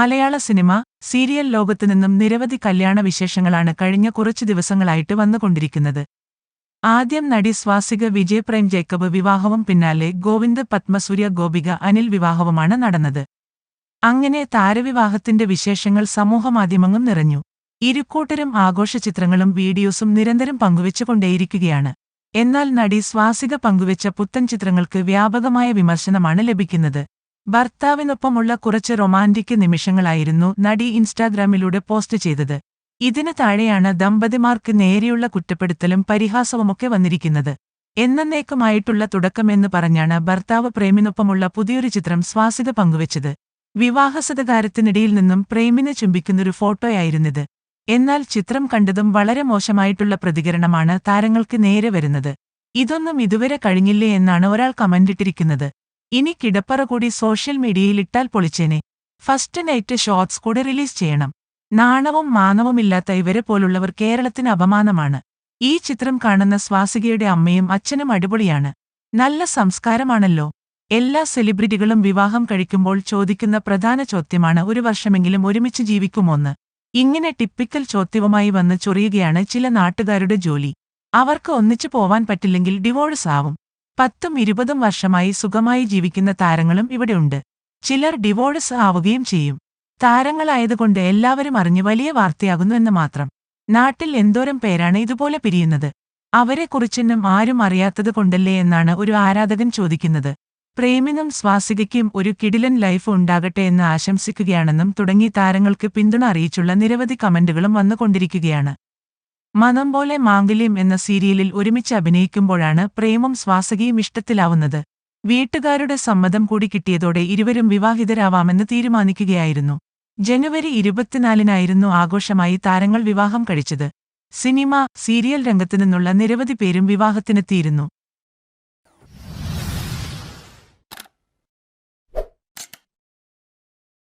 മലയാള cinema, serial ലോകത്തുനിന്നും നിരവധി കല്യാണ വിശേഷങ്ങളാണ് കഴിഞ്ഞ കുറച്ചു ദിവസങ്ങളായിട്ട് വന്നുകൊണ്ടിരിക്കുന്നത്. ആദ്യം നടി സ്വാസിക വിജയ് പ്രേം ജേക്കബ് വിവാഹവും പിന്നാലെ ഗോവിന്ദ് പത്മസൂര്യ ഗോപിക അനിൽ വിവാഹവുമാണ് നടന്നത്. അങ്ങനെ താരവിവാഹത്തിന്റെ വിശേഷങ്ങൾ സമൂഹമാധ്യമങ്ങൾ നിറഞ്ഞു. ഇരുകൂട്ടരും ആഘോഷചിത്രങ്ങളും വീഡിയോസും നിരന്തരം പങ്കുവെച്ചുകൊണ്ടേയിരിക്കുകയാണ്. എന്നാൽ നടി സ്വാസിക പങ്കുവെച്ച പുത്തൻ ചിത്രങ്ങൾക്ക് വ്യാപകമായ വിമർശനമാണ് ലഭിക്കുന്നത്. ഭർത്താവിനൊപ്പമുള്ള കുറച്ച് റൊമാന്റിക് നിമിഷങ്ങളായിരുന്നു നടി ഇൻസ്റ്റാഗ്രാമിലൂടെ പോസ്റ്റ് ചെയ്തത്. ഇതിന് താഴെയാണ് ദമ്പതിമാർക്ക് നേരെയുള്ള കുറ്റപ്പെടുത്തലും പരിഹാസവുമൊക്കെ വന്നിരിക്കുന്നത്. എന്നേക്കുമായിട്ടുള്ള തുടക്കമെന്ന് പറഞ്ഞാണ് ഭർത്താവ് പ്രേമിനൊപ്പമുള്ള പുതിയൊരു ചിത്രം സ്വാസിക പങ്കുവെച്ചത്. വിവാഹസതകാരത്തിനിടയിൽ നിന്നും പ്രേമിനെ ചുംബിക്കുന്നൊരു ഫോട്ടോയായിരുന്നിത്. എന്നാൽ ചിത്രം കണ്ടതും വളരെ മോശമായിട്ടുള്ള പ്രതികരണമാണ് താരങ്ങൾക്ക് നേരെ വരുന്നത്. ഇതൊന്നും ഇതുവരെ കഴിഞ്ഞില്ലേ എന്നാണ് ഒരാൾ കമന്റിട്ടിരിക്കുന്നത്. ഇനി കിടപ്പറ കൂടി സോഷ്യൽ മീഡിയയിൽ ഇട്ടാൽ പൊളിച്ചേനെ. ഫസ്റ്റ് നൈറ്റ് ഷോട്ട്സ് കൂടെ റിലീസ് ചെയ്യണം. നാണവും മാനവുമില്ലാത്ത ഇവരെ പോലുള്ളവർ കേരളത്തിന് അപമാനമാണ്. ഈ ചിത്രം കാണുന്ന സ്വാസികയുടെ അമ്മയും അച്ഛനും അടിപൊളിയാണ്. നല്ല സംസ്കാരമാണല്ലോ. എല്ലാ സെലിബ്രിറ്റികളും വിവാഹം കഴിക്കുമ്പോൾ ചോദിക്കുന്ന പ്രധാന ചോദ്യമാണ് ഒരു വർഷമെങ്കിലും ഒരുമിച്ച് ജീവിക്കുമോന്ന്. ഇങ്ങനെ ടിപ്പിക്കൽ ചോദ്യവുമായി വന്ന് ചൊറിയുകയാണ് ചില നാട്ടുകാരുടെ ജോലി. അവർക്ക് ഒന്നിച്ചു പോവാൻ പറ്റില്ലെങ്കിൽ ഡിവോഴ്സ് ആവും. 10-20 വർഷമായി സുഖമായി ജീവിക്കുന്ന താരങ്ങളും ഇവിടെയുണ്ട്. ചിലർ ഡിവോഴ്സ് ആവുകയും ചെയ്യും. താരങ്ങളായതുകൊണ്ട് എല്ലാവരും അറിഞ്ഞ് വലിയ വാർത്തയാകുന്നു എന്ന് മാത്രം. നാട്ടിൽ എന്തോരം പേരാണ് ഇതുപോലെ പിരിയുന്നത്. അവരെക്കുറിച്ചൊന്നും ആരും അറിയാത്തത് കൊണ്ടല്ലേ എന്നാണ് ഒരു ആരാധകൻ ചോദിക്കുന്നത്. പ്രേമിനും സ്വാസികയ്ക്കും ഒരു കിടിലൻ ലൈഫ് ഉണ്ടാകട്ടെ എന്ന് ആശംസിക്കുകയാണെന്നും തുടങ്ങി താരങ്ങൾക്ക് പിന്തുണ അറിയിച്ചുള്ള നിരവധി കമന്റുകളും വന്നുകൊണ്ടിരിക്കുകയാണ്. മനം പോലെ മാംഗല്യം എന്ന സീരിയലിൽ ഒരുമിച്ച് അഭിനയിക്കുമ്പോഴാണ് പ്രേമും സ്വാസികയും ഇഷ്ടത്തിലാവുന്നത്. വീട്ടുകാരുടെ സമ്മതം കൂടി കിട്ടിയതോടെ ഇരുവരും വിവാഹിതരാവാമെന്ന് തീരുമാനിക്കുകയായിരുന്നു. ജനുവരി 24-നായിരുന്നു ആഘോഷമായി താരങ്ങൾ വിവാഹം കഴിച്ചത്. സിനിമ, സീരിയൽ രംഗത്തുനിന്നുള്ള നിരവധി പേരും വിവാഹത്തിനെത്തിയിരുന്നു.